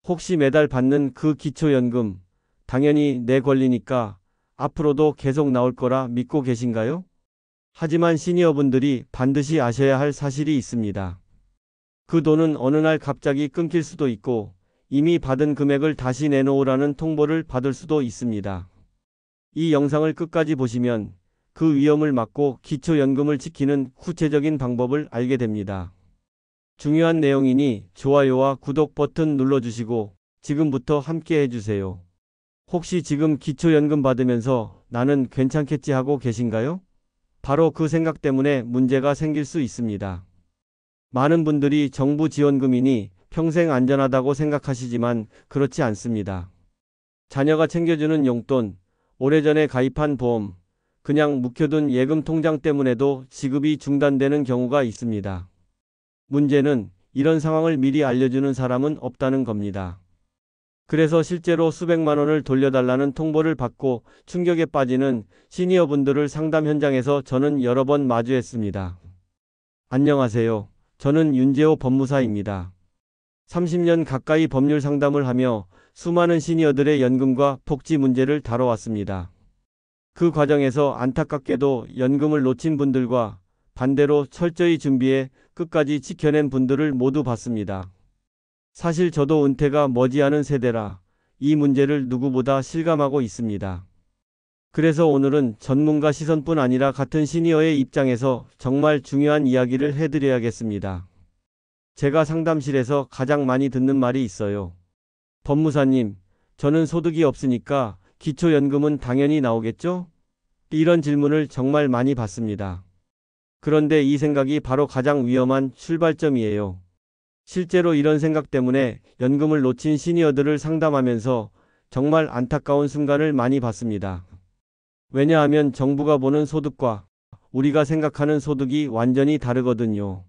혹시 매달 받는 그 기초연금, 당연히 내 권리니까 앞으로도 계속 나올 거라 믿고 계신가요? 하지만 시니어분들이 반드시 아셔야 할 사실이 있습니다. 그 돈은 어느 날 갑자기 끊길 수도 있고 이미 받은 금액을 다시 내놓으라는 통보를 받을 수도 있습니다. 이 영상을 끝까지 보시면 그 위험을 막고 기초연금을 지키는 구체적인 방법을 알게 됩니다. 중요한 내용이니 좋아요와 구독 버튼 눌러주시고 지금부터 함께 해주세요. 혹시 지금 기초연금 받으면서 나는 괜찮겠지 하고 계신가요? 바로 그 생각 때문에 문제가 생길 수 있습니다. 많은 분들이 정부 지원금이니 평생 안전하다고 생각하시지만 그렇지 않습니다. 자녀가 챙겨주는 용돈, 오래전에 가입한 보험, 그냥 묵혀둔 예금 통장 때문에도 지급이 중단되는 경우가 있습니다. 문제는 이런 상황을 미리 알려주는 사람은 없다는 겁니다. 그래서 실제로 수백만 원을 돌려달라는 통보를 받고 충격에 빠지는 시니어분들을 상담 현장에서 저는 여러 번 마주했습니다. 안녕하세요. 저는 윤재호 법무사입니다. 30년 가까이 법률 상담을 하며 수많은 시니어들의 연금과 복지 문제를 다뤄왔습니다. 그 과정에서 안타깝게도 연금을 놓친 분들과 반대로 철저히 준비해 끝까지 지켜낸 분들을 모두 봤습니다. 사실 저도 은퇴가 머지않은 세대라 이 문제를 누구보다 실감하고 있습니다. 그래서 오늘은 전문가 시선뿐 아니라 같은 시니어의 입장에서 정말 중요한 이야기를 해드려야겠습니다. 제가 상담실에서 가장 많이 듣는 말이 있어요. 법무사님, 저는 소득이 없으니까 기초연금은 당연히 나오겠죠? 이런 질문을 정말 많이 받습니다. 그런데 이 생각이 바로 가장 위험한 출발점이에요. 실제로 이런 생각 때문에 연금을 놓친 시니어들을 상담하면서 정말 안타까운 순간을 많이 봤습니다. 왜냐하면 정부가 보는 소득과 우리가 생각하는 소득이 완전히 다르거든요.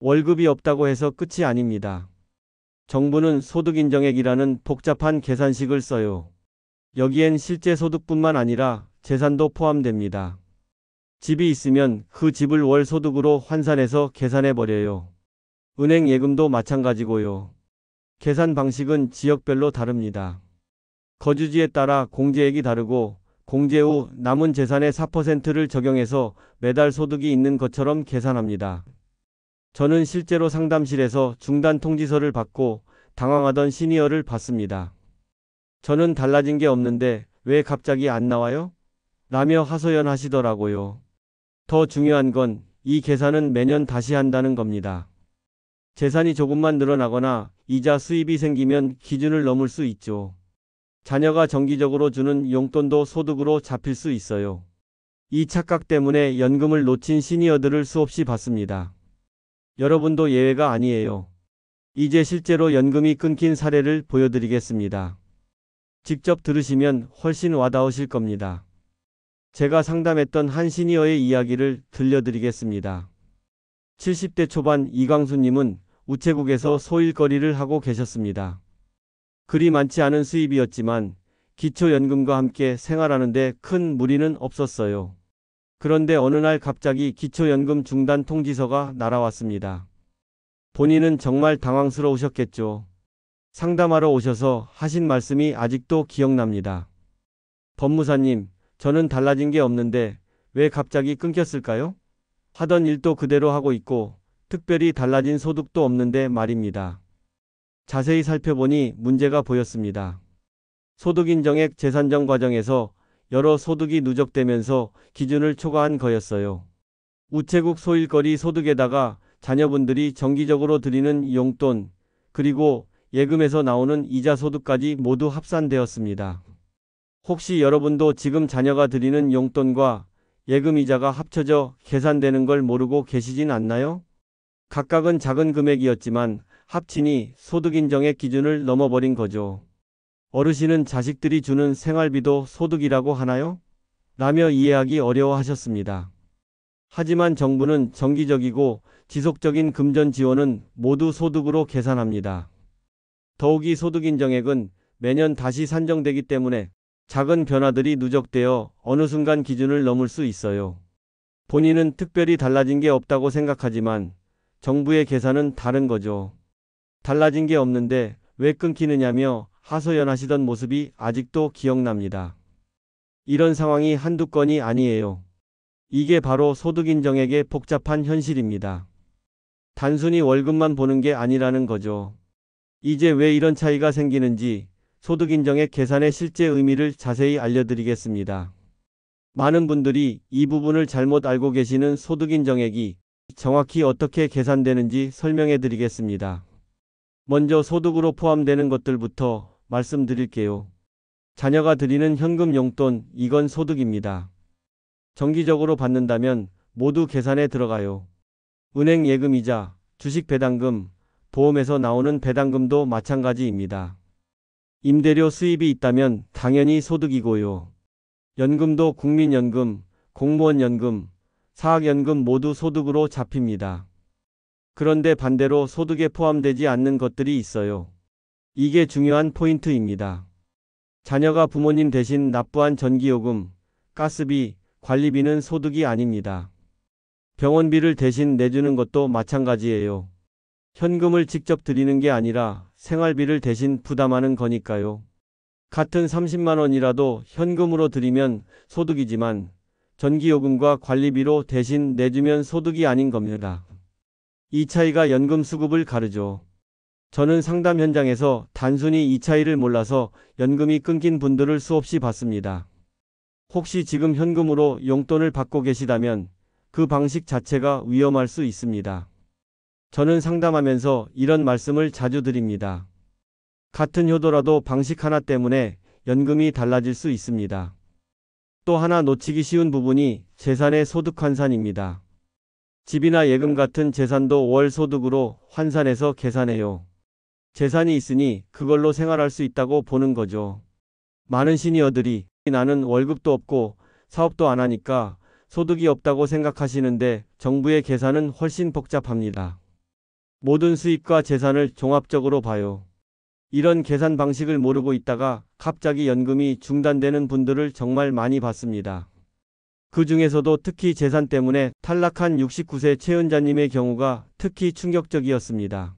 월급이 없다고 해서 끝이 아닙니다. 정부는 소득인정액이라는 복잡한 계산식을 써요. 여기엔 실제 소득뿐만 아니라 재산도 포함됩니다. 집이 있으면 그 집을 월 소득으로 환산해서 계산해버려요. 은행 예금도 마찬가지고요. 계산 방식은 지역별로 다릅니다. 거주지에 따라 공제액이 다르고 공제 후 남은 재산의 4%를 적용해서 매달 소득이 있는 것처럼 계산합니다. 저는 실제로 상담실에서 중단 통지서를 받고 당황하던 시니어를 봤습니다. 저는 달라진 게 없는데 왜 갑자기 안 나와요? 라며 하소연하시더라고요. 더 중요한 건 이 계산은 매년 다시 한다는 겁니다. 재산이 조금만 늘어나거나 이자 수입이 생기면 기준을 넘을 수 있죠. 자녀가 정기적으로 주는 용돈도 소득으로 잡힐 수 있어요. 이 착각 때문에 연금을 놓친 시니어들을 수없이 봤습니다. 여러분도 예외가 아니에요. 이제 실제로 연금이 끊긴 사례를 보여드리겠습니다. 직접 들으시면 훨씬 와닿으실 겁니다. 제가 상담했던 한 시니어의 이야기를 들려드리겠습니다. 70대 초반 이광수님은 우체국에서 소일거리를 하고 계셨습니다. 그리 많지 않은 수입이었지만 기초연금과 함께 생활하는데 큰 무리는 없었어요. 그런데 어느 날 갑자기 기초연금 중단 통지서가 날아왔습니다. 본인은 정말 당황스러우셨겠죠. 상담하러 오셔서 하신 말씀이 아직도 기억납니다. 법무사님, 저는 달라진 게 없는데 왜 갑자기 끊겼을까요? 하던 일도 그대로 하고 있고 특별히 달라진 소득도 없는데 말입니다. 자세히 살펴보니 문제가 보였습니다. 소득인정액 재산정 과정에서 여러 소득이 누적되면서 기준을 초과한 거였어요. 우체국 소일거리 소득에다가 자녀분들이 정기적으로 드리는 용돈, 그리고 예금에서 나오는 이자 소득까지 모두 합산되었습니다. 혹시 여러분도 지금 자녀가 드리는 용돈과 예금 이자가 합쳐져 계산되는 걸 모르고 계시진 않나요? 각각은 작은 금액이었지만 합치니 소득인정액 기준을 넘어버린 거죠. 어르신은 자식들이 주는 생활비도 소득이라고 하나요? 라며 이해하기 어려워하셨습니다. 하지만 정부는 정기적이고 지속적인 금전 지원은 모두 소득으로 계산합니다. 더욱이 소득인정액은 매년 다시 산정되기 때문에 작은 변화들이 누적되어 어느 순간 기준을 넘을 수 있어요. 본인은 특별히 달라진 게 없다고 생각하지만 정부의 계산은 다른 거죠. 달라진 게 없는데 왜 끊기느냐며 하소연하시던 모습이 아직도 기억납니다. 이런 상황이 한두 건이 아니에요. 이게 바로 소득인정액의 복잡한 현실입니다. 단순히 월급만 보는 게 아니라는 거죠. 이제 왜 이런 차이가 생기는지 소득인정액 계산의 실제 의미를 자세히 알려드리겠습니다. 많은 분들이 이 부분을 잘못 알고 계시는 소득인정액이 정확히 어떻게 계산되는지 설명해 드리겠습니다. 먼저 소득으로 포함되는 것들부터 말씀드릴게요. 자녀가 드리는 현금 용돈, 이건 소득입니다. 정기적으로 받는다면 모두 계산에 들어가요. 은행 예금이자, 주식 배당금, 보험에서 나오는 배당금도 마찬가지입니다. 임대료 수입이 있다면 당연히 소득이고요. 연금도 국민연금, 공무원연금, 사학연금 모두 소득으로 잡힙니다. 그런데 반대로 소득에 포함되지 않는 것들이 있어요. 이게 중요한 포인트입니다. 자녀가 부모님 대신 납부한 전기요금, 가스비, 관리비는 소득이 아닙니다. 병원비를 대신 내주는 것도 마찬가지예요. 현금을 직접 드리는 게 아니라 생활비를 대신 부담하는 거니까요. 같은 30만 원이라도 현금으로 드리면 소득이지만 전기요금과 관리비로 대신 내주면 소득이 아닌 겁니다. 이 차이가 연금 수급을 가르죠. 저는 상담 현장에서 단순히 이 차이를 몰라서 연금이 끊긴 분들을 수없이 봤습니다. 혹시 지금 현금으로 용돈을 받고 계시다면 그 방식 자체가 위험할 수 있습니다. 저는 상담하면서 이런 말씀을 자주 드립니다. 같은 효도라도 방식 하나 때문에 연금이 달라질 수 있습니다. 또 하나 놓치기 쉬운 부분이 재산의 소득 환산입니다. 집이나 예금 같은 재산도 월 소득으로 환산해서 계산해요. 재산이 있으니 그걸로 생활할 수 있다고 보는 거죠. 많은 시니어들이 나는 월급도 없고 사업도 안 하니까 소득이 없다고 생각하시는데 정부의 계산은 훨씬 복잡합니다. 모든 수입과 재산을 종합적으로 봐요. 이런 계산 방식을 모르고 있다가 갑자기 연금이 중단되는 분들을 정말 많이 봤습니다. 그 중에서도 특히 재산 때문에 탈락한 69세 최은자님의 경우가 특히 충격적이었습니다.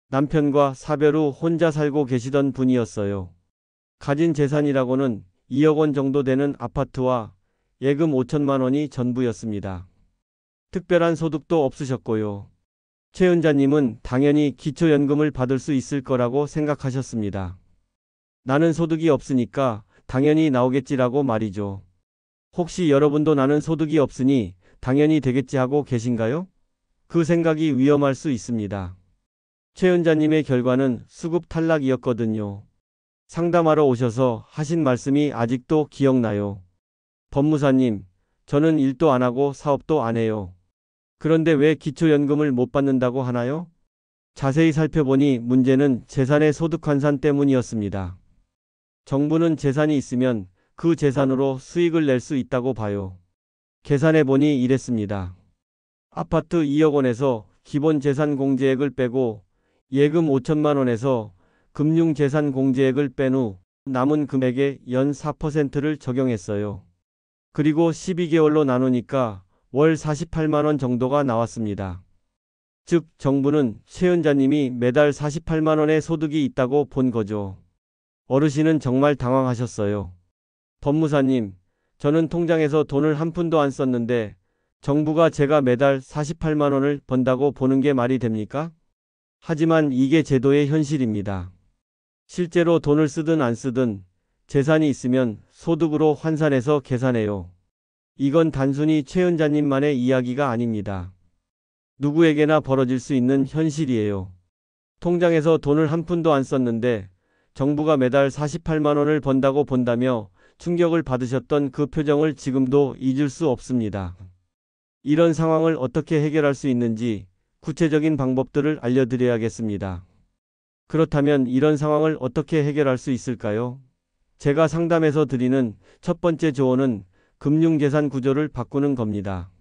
남편과 사별 후 혼자 살고 계시던 분이었어요. 가진 재산이라고는 2억 원 정도 되는 아파트와 예금 5천만 원이 전부였습니다. 특별한 소득도 없으셨고요. 최은자님은 당연히 기초연금을 받을 수 있을 거라고 생각하셨습니다. 나는 소득이 없으니까 당연히 나오겠지라고 말이죠. 혹시 여러분도 나는 소득이 없으니 당연히 되겠지 하고 계신가요? 그 생각이 위험할 수 있습니다. 최은자님의 결과는 수급 탈락이었거든요. 상담하러 오셔서 하신 말씀이 아직도 기억나요. 법무사님, 저는 일도 안 하고 사업도 안 해요. 그런데 왜 기초연금을 못 받는다고 하나요? 자세히 살펴보니 문제는 재산의 소득 환산 때문이었습니다. 정부는 재산이 있으면 그 재산으로 수익을 낼 수 있다고 봐요. 계산해보니 이랬습니다. 아파트 2억 원에서 기본재산공제액을 빼고 예금 5천만 원에서 금융재산공제액을 뺀 후 남은 금액에 연 4%를 적용했어요. 그리고 12개월로 나누니까 월 48만 원 정도가 나왔습니다. 즉 정부는 최은자님이 매달 48만 원의 소득이 있다고 본 거죠. 어르신은 정말 당황하셨어요. 법무사님, 저는 통장에서 돈을 한 푼도 안 썼는데 정부가 제가 매달 48만 원을 번다고 보는 게 말이 됩니까? 하지만 이게 제도의 현실입니다. 실제로 돈을 쓰든 안 쓰든 재산이 있으면 소득으로 환산해서 계산해요. 이건 단순히 최은자님만의 이야기가 아닙니다. 누구에게나 벌어질 수 있는 현실이에요. 통장에서 돈을 한 푼도 안 썼는데 정부가 매달 48만 원을 번다고 본다며 충격을 받으셨던 그 표정을 지금도 잊을 수 없습니다. 이런 상황을 어떻게 해결할 수 있는지 구체적인 방법들을 알려드려야겠습니다. 그렇다면 이런 상황을 어떻게 해결할 수 있을까요? 제가 상담해서 드리는 첫 번째 조언은 금융재산 구조를 바꾸는 겁니다.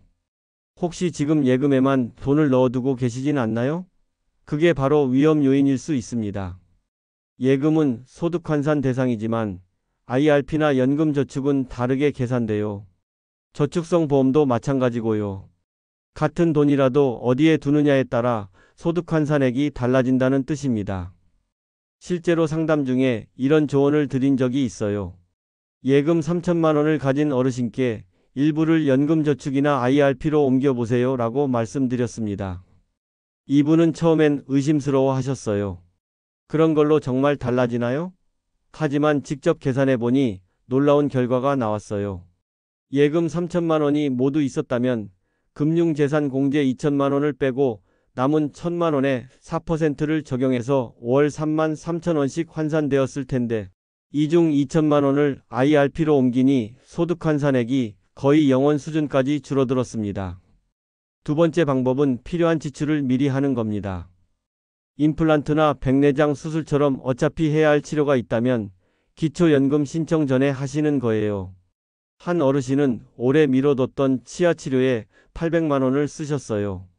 혹시 지금 예금에만 돈을 넣어두고 계시진 않나요? 그게 바로 위험 요인일 수 있습니다. 예금은 소득 환산 대상이지만 IRP나 연금저축은 다르게 계산돼요. 저축성 보험도 마찬가지고요. 같은 돈이라도 어디에 두느냐에 따라 소득 환산액이 달라진다는 뜻입니다. 실제로 상담 중에 이런 조언을 드린 적이 있어요. 예금 3천만 원을 가진 어르신께 일부를 연금저축이나 IRP로 옮겨보세요 라고 말씀드렸습니다. 이분은 처음엔 의심스러워 하셨어요. 그런 걸로 정말 달라지나요? 하지만 직접 계산해 보니 놀라운 결과가 나왔어요. 예금 3천만 원이 모두 있었다면 금융재산공제 2천만 원을 빼고 남은 1천만 원에 4%를 적용해서 월 3만 3천 원씩 환산되었을 텐데 이 중 2천만 원을 IRP로 옮기니 소득 환산액이 거의 0원 수준까지 줄어들었습니다. 두 번째 방법은 필요한 지출을 미리 하는 겁니다. 임플란트나 백내장 수술처럼 어차피 해야 할 치료가 있다면 기초연금 신청 전에 하시는 거예요. 한 어르신은 오래 미뤄뒀던 치아 치료에 800만 원을 쓰셨어요.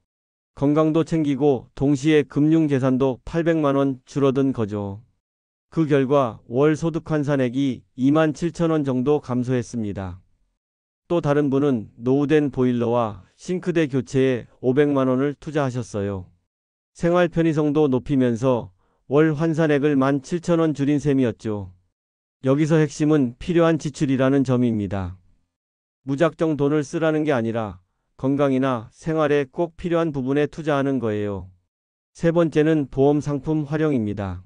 건강도 챙기고 동시에 금융재산도 800만 원 줄어든 거죠. 그 결과 월 소득 환산액이 2만 7천 원 정도 감소했습니다. 또 다른 분은 노후된 보일러와 싱크대 교체에 500만 원을 투자하셨어요. 생활 편의성도 높이면서 월 환산액을 1만 7천 원 줄인 셈이었죠. 여기서 핵심은 필요한 지출이라는 점입니다. 무작정 돈을 쓰라는 게 아니라 건강이나 생활에 꼭 필요한 부분에 투자하는 거예요. 세 번째는 보험 상품 활용입니다.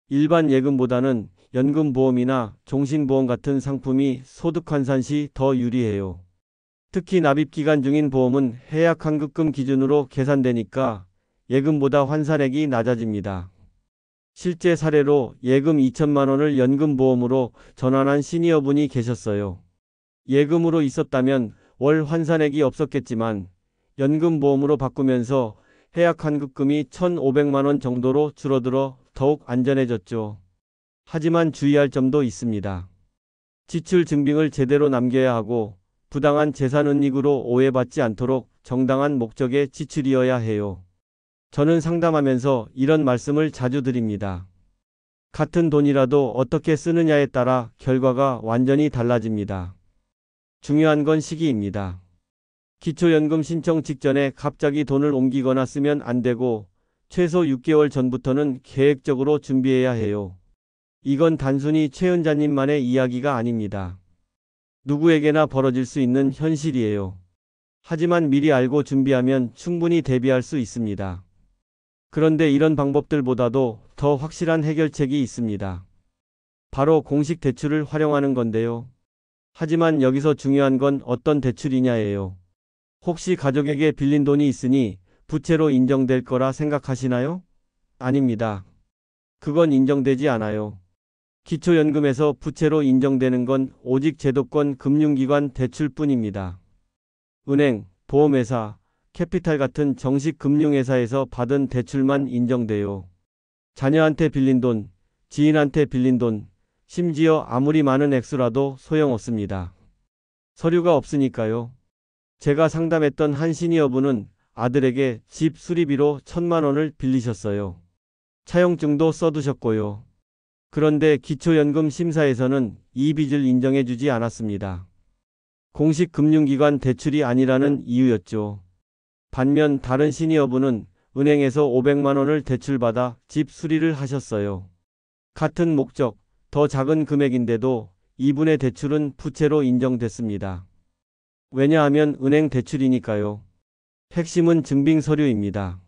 일반 예금보다는 연금보험이나 종신보험 같은 상품이 소득 환산 시 더 유리해요. 특히 납입기간 중인 보험은 해약환급금 기준으로 계산되니까 예금보다 환산액이 낮아집니다. 실제 사례로 예금 2천만 원을 연금보험으로 전환한 시니어분이 계셨어요. 예금으로 있었다면 월 환산액이 없었겠지만 연금보험으로 바꾸면서 해약환급금이 1,500만 원 정도로 줄어들어 더욱 안전해졌죠. 하지만 주의할 점도 있습니다. 지출 증빙을 제대로 남겨야 하고 부당한 재산 은닉으로 오해받지 않도록 정당한 목적의 지출이어야 해요. 저는 상담하면서 이런 말씀을 자주 드립니다. 같은 돈이라도 어떻게 쓰느냐에 따라 결과가 완전히 달라집니다. 중요한 건 시기입니다. 기초연금 신청 직전에 갑자기 돈을 옮기거나 쓰면 안 되고 최소 6개월 전부터는 계획적으로 준비해야 해요. 이건 단순히 최은자님만의 이야기가 아닙니다. 누구에게나 벌어질 수 있는 현실이에요. 하지만 미리 알고 준비하면 충분히 대비할 수 있습니다. 그런데 이런 방법들보다도 더 확실한 해결책이 있습니다. 바로 공식 대출을 활용하는 건데요. 하지만 여기서 중요한 건 어떤 대출이냐예요. 혹시 가족에게 빌린 돈이 있으니 부채로 인정될 거라 생각하시나요? 아닙니다. 그건 인정되지 않아요. 기초연금에서 부채로 인정되는 건 오직 제도권 금융기관 대출뿐입니다. 은행, 보험회사, 캐피탈 같은 정식 금융회사에서 받은 대출만 인정돼요. 자녀한테 빌린 돈, 지인한테 빌린 돈, 심지어 아무리 많은 액수라도 소용없습니다. 서류가 없으니까요. 제가 상담했던 한 시니어분은 아들에게 집 수리비로 1,000만 원을 빌리셨어요. 차용증도 써두셨고요. 그런데 기초연금 심사에서는 이 빚을 인정해주지 않았습니다. 공식 금융기관 대출이 아니라는 이유였죠. 반면 다른 시니어분은 은행에서 500만 원을 대출받아 집 수리를 하셨어요. 같은 목적, 더 작은 금액인데도 이분의 대출은 부채로 인정됐습니다. 왜냐하면 은행 대출이니까요. 핵심은 증빙 서류입니다.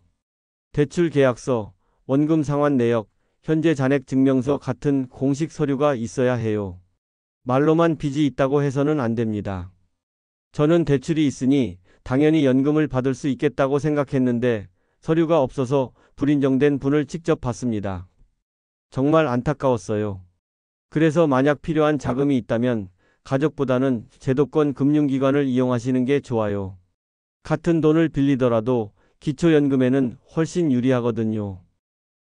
대출 계약서, 원금 상환 내역, 현재 잔액 증명서 같은 공식 서류가 있어야 해요. 말로만 빚이 있다고 해서는 안 됩니다. 저는 대출이 있으니 당연히 연금을 받을 수 있겠다고 생각했는데 서류가 없어서 불인정된 분을 직접 봤습니다. 정말 안타까웠어요. 그래서 만약 필요한 자금이 있다면 가족보다는 제도권 금융기관을 이용하시는 게 좋아요. 같은 돈을 빌리더라도 기초연금에는 훨씬 유리하거든요.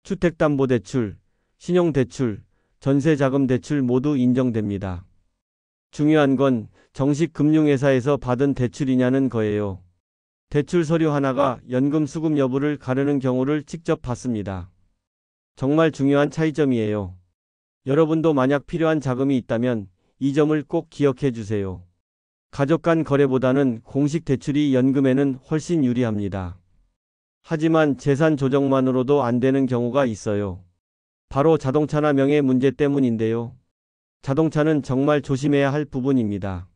주택담보대출, 신용대출, 전세자금대출 모두 인정됩니다. 중요한 건 정식 금융회사에서 받은 대출이냐는 거예요. 대출 서류 하나가 연금 수급 여부를 가르는 경우를 직접 봤습니다. 정말 중요한 차이점이에요. 여러분도 만약 필요한 자금이 있다면 이 점을 꼭 기억해 주세요. 가족 간 거래보다는 공식 대출이 연금에는 훨씬 유리합니다. 하지만 재산 조정만으로도 안 되는 경우가 있어요. 바로 자동차나 명예 문제 때문인데요. 자동차는 정말 조심해야 할 부분입니다.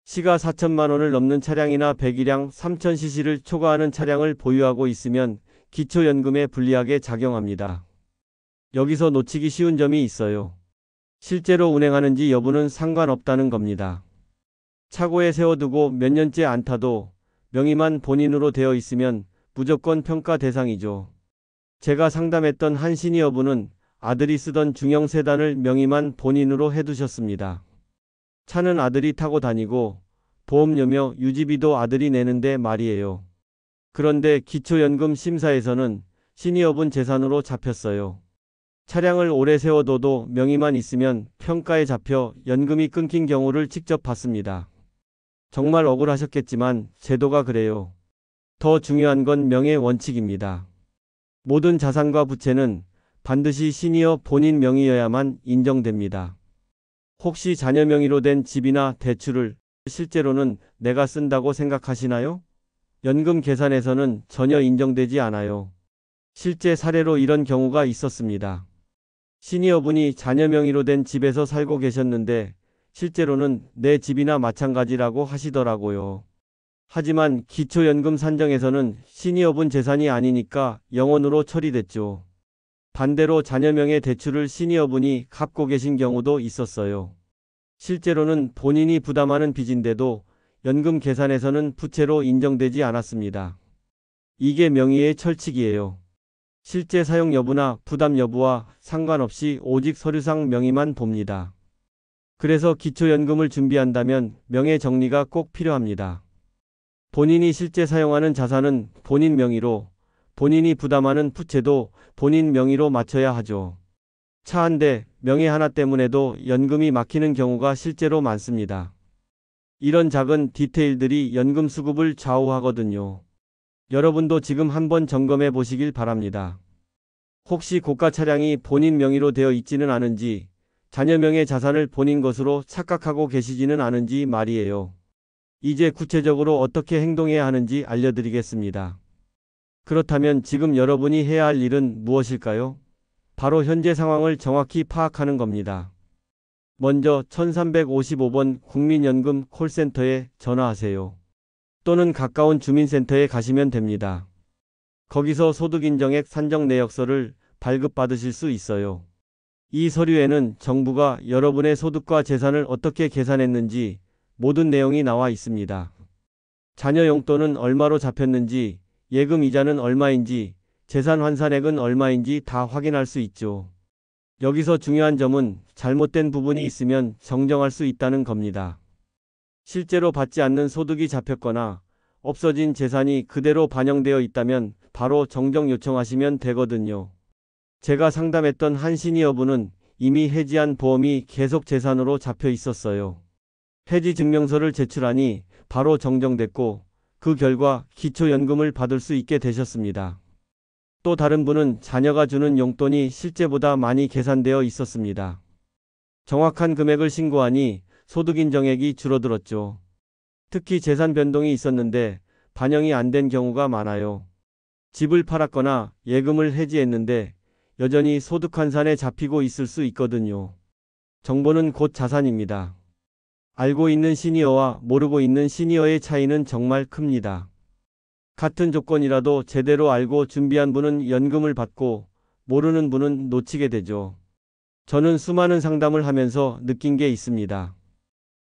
시가 4천만 원을 넘는 차량이나 배기량 3000cc를 초과하는 차량을 보유하고 있으면 기초연금에 불리하게 작용합니다. 여기서 놓치기 쉬운 점이 있어요. 실제로 운행하는지 여부는 상관없다는 겁니다. 차고에 세워두고 몇 년째 안 타도 명의만 본인으로 되어 있으면 무조건 평가 대상이죠. 제가 상담했던 한 시니어분은 아들이 쓰던 중형 세단을 명의만 본인으로 해두셨습니다. 차는 아들이 타고 다니고 보험료며 유지비도 아들이 내는데 말이에요. 그런데 기초연금 심사에서는 시니어분 재산으로 잡혔어요. 차량을 오래 세워둬도 명의만 있으면 평가에 잡혀 연금이 끊긴 경우를 직접 봤습니다. 정말 억울하셨겠지만 제도가 그래요. 더 중요한 건 명예 원칙입니다. 모든 자산과 부채는 반드시 시니어 본인 명의여야만 인정됩니다. 혹시 자녀 명의로 된 집이나 대출을 실제로는 내가 쓴다고 생각하시나요? 연금 계산에서는 전혀 인정되지 않아요. 실제 사례로 이런 경우가 있었습니다. 시니어분이 자녀 명의로 된 집에서 살고 계셨는데 실제로는 내 집이나 마찬가지라고 하시더라고요. 하지만 기초연금 산정에서는 시니어분 재산이 아니니까 영원으로 처리됐죠. 반대로 자녀명의 대출을 시니어분이 갚고 계신 경우도 있었어요. 실제로는 본인이 부담하는 빚인데도 연금 계산에서는 부채로 인정되지 않았습니다. 이게 명의의 철칙이에요. 실제 사용 여부나 부담 여부와 상관없이 오직 서류상 명의만 봅니다. 그래서 기초연금을 준비한다면 명의 정리가 꼭 필요합니다. 본인이 실제 사용하는 자산은 본인 명의로, 본인이 부담하는 부채도 본인 명의로 맞춰야 하죠. 차 한 대, 명의 하나 때문에도 연금이 막히는 경우가 실제로 많습니다. 이런 작은 디테일들이 연금 수급을 좌우하거든요. 여러분도 지금 한번 점검해 보시길 바랍니다. 혹시 고가 차량이 본인 명의로 되어 있지는 않은지, 자녀 명의 자산을 본인 것으로 착각하고 계시지는 않은지 말이에요. 이제 구체적으로 어떻게 행동해야 하는지 알려드리겠습니다. 그렇다면 지금 여러분이 해야 할 일은 무엇일까요? 바로 현재 상황을 정확히 파악하는 겁니다. 먼저 1355번 국민연금 콜센터에 전화하세요. 또는 가까운 주민센터에 가시면 됩니다. 거기서 소득인정액 산정 내역서를 발급받으실 수 있어요. 이 서류에는 정부가 여러분의 소득과 재산을 어떻게 계산했는지 모든 내용이 나와 있습니다. 자녀 용돈은 얼마로 잡혔는지, 예금 이자는 얼마인지, 재산 환산액은 얼마인지 다 확인할 수 있죠. 여기서 중요한 점은 잘못된 부분이 있으면 정정할 수 있다는 겁니다. 실제로 받지 않는 소득이 잡혔거나 없어진 재산이 그대로 반영되어 있다면 바로 정정 요청하시면 되거든요. 제가 상담했던 한 시니어분은 이미 해지한 보험이 계속 재산으로 잡혀 있었어요. 해지 증명서를 제출하니 바로 정정됐고 그 결과 기초연금을 받을 수 있게 되셨습니다. 또 다른 분은 자녀가 주는 용돈이 실제보다 많이 계산되어 있었습니다. 정확한 금액을 신고하니 소득인정액이 줄어들었죠. 특히 재산 변동이 있었는데 반영이 안 된 경우가 많아요. 집을 팔았거나 예금을 해지했는데 여전히 소득 환산에 잡히고 있을 수 있거든요. 정보는 곧 자산입니다. 알고 있는 시니어와 모르고 있는 시니어의 차이는 정말 큽니다. 같은 조건이라도 제대로 알고 준비한 분은 연금을 받고 모르는 분은 놓치게 되죠. 저는 수많은 상담을 하면서 느낀 게 있습니다.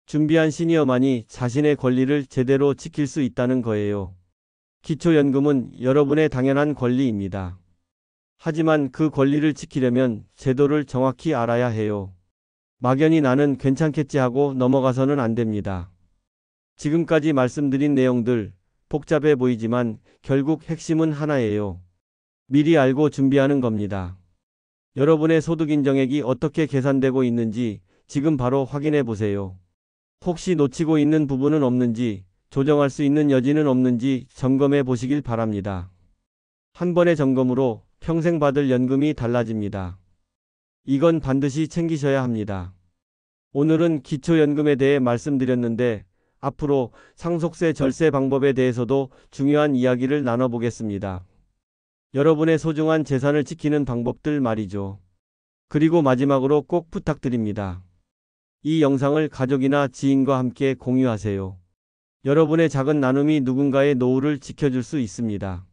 준비한 시니어만이 자신의 권리를 제대로 지킬 수 있다는 거예요. 기초연금은 여러분의 당연한 권리입니다. 하지만 그 권리를 지키려면 제도를 정확히 알아야 해요. 막연히 나는 괜찮겠지 하고 넘어가서는 안 됩니다. 지금까지 말씀드린 내용들 복잡해 보이지만 결국 핵심은 하나예요. 미리 알고 준비하는 겁니다. 여러분의 소득인정액이 어떻게 계산되고 있는지 지금 바로 확인해 보세요. 혹시 놓치고 있는 부분은 없는지, 조정할 수 있는 여지는 없는지 점검해 보시길 바랍니다. 한 번의 점검으로 평생 받을 연금이 달라집니다. 이건 반드시 챙기셔야 합니다. 오늘은 기초연금에 대해 말씀드렸는데 앞으로 상속세 절세 방법에 대해서도 중요한 이야기를 나눠보겠습니다. 여러분의 소중한 재산을 지키는 방법들 말이죠. 그리고 마지막으로 꼭 부탁드립니다. 이 영상을 가족이나 지인과 함께 공유하세요. 여러분의 작은 나눔이 누군가의 노후를 지켜줄 수 있습니다.